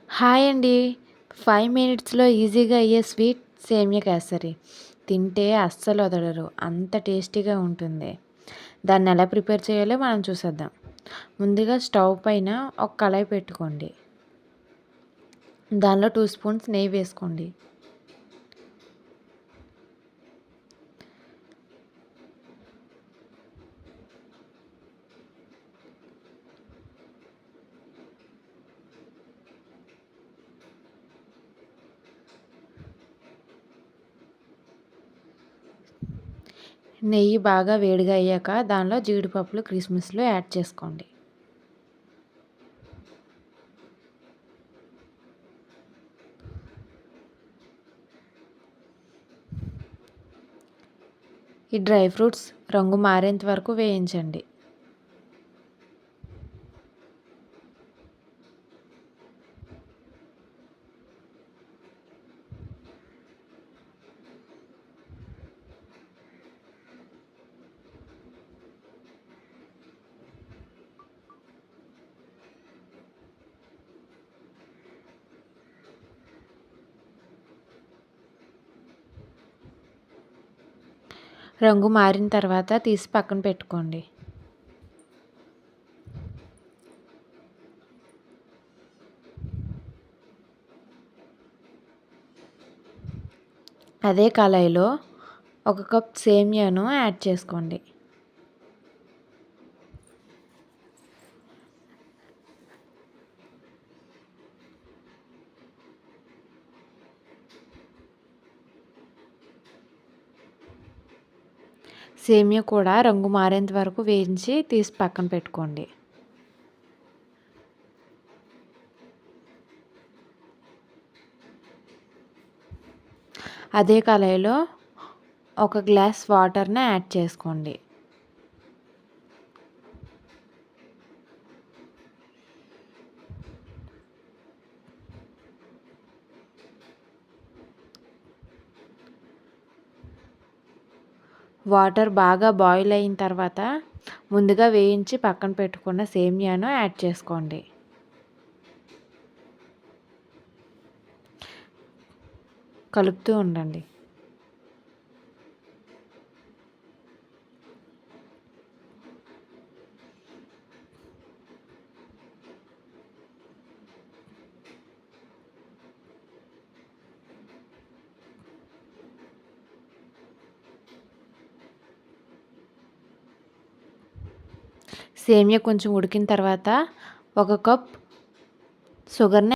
Hi అండి. 5 మినిట్స్‌లో ఈజీగా అయ్యే స్వీట్ సేమియా కేసరి. తింటే అస్సలు వదలరు. అంత టేస్టీగా ఉంటుంది. దాన్ని ఎలా ప్రిపేర్ చేయాలో మనం చూసేద్దాం. ముందుగా స్టవ్ పైన ఒక కళాయి పెట్టుకోండి. దానిలో 2 స్పూన్స్ నెయ్యి వేసుకోండి. నెయ్యి బాగా వేడిగా అయ్యాక దానిలో జీడిపప్పులు, కిస్మిస్లు యాడ్ చేసుకోండి. ఈ డ్రై ఫ్రూట్స్ రంగు మారేంత వరకు వేయించండి. రంగు మారిన తర్వాత తీసి పక్కన పెట్టుకోండి. అదే కళాయిలో 1 కప్ సేమియాను యాడ్ చేసుకోండి. సేమియా కూడా రంగు మారేంత వరకు వేయించి తీసి పక్కన పెట్టుకోండి. అదే కళాయిలో 1 గ్లాస్ వాటర్‌ని యాడ్ చేసుకోండి. వాటర్ బాగా బాయిల్ అయిన తర్వాత ముందుగా వేయించి పక్కన పెట్టుకున్న సేమియాను యాడ్ చేసుకోండి. కలుపుతూ ఉండండి. సేమియా కొంచెం ఉడికిన తర్వాత 1 కప్ షుగర్‌ని